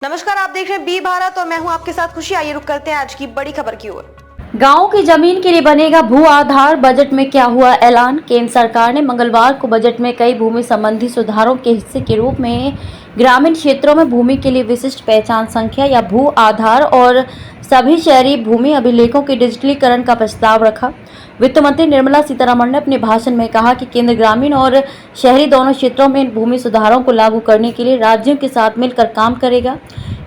नमस्कार, आप देख रहे हैं बी भारत और मैं हूं आपके साथ खुशी। आइए रुक करते हैं आज की बड़ी खबर की ओर। गांवों की जमीन के लिए बनेगा भू आधार, बजट में क्या हुआ ऐलान। केंद्र सरकार ने मंगलवार को बजट में कई भूमि संबंधी सुधारों के हिस्से के रूप में ग्रामीण क्षेत्रों में भूमि के लिए विशिष्ट पहचान संख्या या भू आधार और सभी शहरी भूमि अभिलेखों के डिजिटलीकरण का प्रस्ताव रखा। वित्त मंत्री निर्मला सीतारमण ने अपने भाषण में कहा कि केंद्र ग्रामीण और शहरी दोनों क्षेत्रों में इन भूमि सुधारों को लागू करने के लिए राज्यों के साथ मिलकर काम करेगा।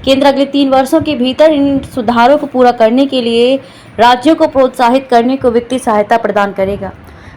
केंद्र अगले 3 वर्षों के भीतर इन सुधारों को पूरा करने के लिए राज्यों को प्रोत्साहित करने को वित्तीय सहायता प्रदान करेगा।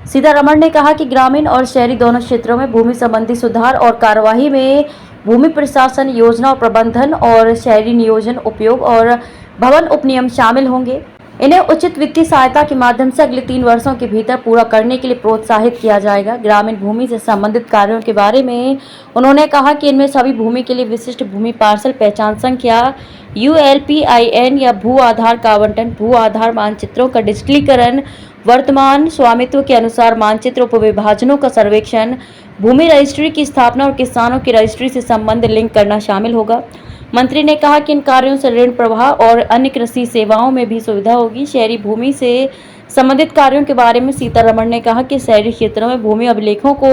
सीतारमण ने कहा कि ग्रामीण और शहरी दोनों क्षेत्रों में भूमि संबंधी सुधार और कार्यवाही में भूमि प्रशासन, योजना और प्रबंधन और शहरी नियोजन, उपयोग और भवन उपनियम शामिल होंगे। इन्हें उचित वित्तीय सहायता के माध्यम से अगले 3 वर्षों के भीतर पूरा करने के लिए प्रोत्साहित किया जाएगा। ग्रामीण भूमि से संबंधित कार्यों के बारे में उन्होंने कहा कि इनमें सभी भूमि के लिए विशिष्ट भूमि पार्सल पहचान संख्या ULPIN या भू आधार का आवंटन, भू आधार मानचित्रों का डिजिटलीकरण, वर्तमान स्वामित्व के अनुसार मानचित्र उपविभाजनों का सर्वेक्षण, भूमि रजिस्ट्री की स्थापना और किसानों की रजिस्ट्री से संबंध लिंक करना शामिल होगा। मंत्री ने कहा कि इन कार्यों से ऋण प्रवाह और अन्य कृषि सेवाओं में भी सुविधा होगी। शहरी भूमि से संबंधित कार्यों के बारे में सीतारमण ने कहा कि शहरी क्षेत्रों में भूमि अभिलेखों को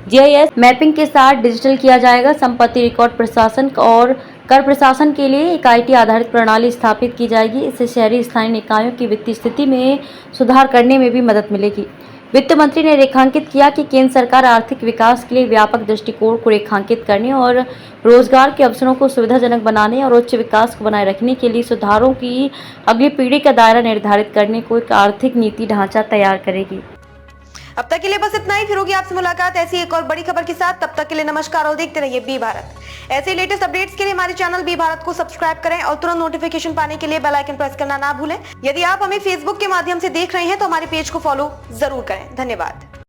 GIS मैपिंग के साथ डिजिटल किया जाएगा। संपत्ति रिकॉर्ड प्रशासन और कर प्रशासन के लिए एक IT आधारित प्रणाली स्थापित की जाएगी। इससे शहरी स्थानीय निकायों की वित्तीय स्थिति में सुधार करने में भी मदद मिलेगी। वित्त मंत्री ने रेखांकित किया कि केंद्र सरकार आर्थिक विकास के लिए व्यापक दृष्टिकोण को रेखांकित करने और रोजगार के अवसरों को सुविधाजनक बनाने और उच्च विकास को बनाए रखने के लिए सुधारों की अगली पीढ़ी का दायरा निर्धारित करने को एक आर्थिक नीति ढांचा तैयार करेगी। अब तक के लिए बस इतना ही। फिर होगी आपसे मुलाकात ऐसी एक और बड़ी खबर के साथ। तब तक के लिए नमस्कार और देखते रहिए बी भारत। ऐसे लेटेस्ट अपडेट्स के लिए हमारे चैनल बी भारत को सब्सक्राइब करें और तुरंत नोटिफिकेशन पाने के लिए बेल आइकन प्रेस करना ना भूलें। यदि आप हमें फेसबुक के माध्यम से देख रहे हैं तो हमारे पेज को फॉलो जरूर करें। धन्यवाद।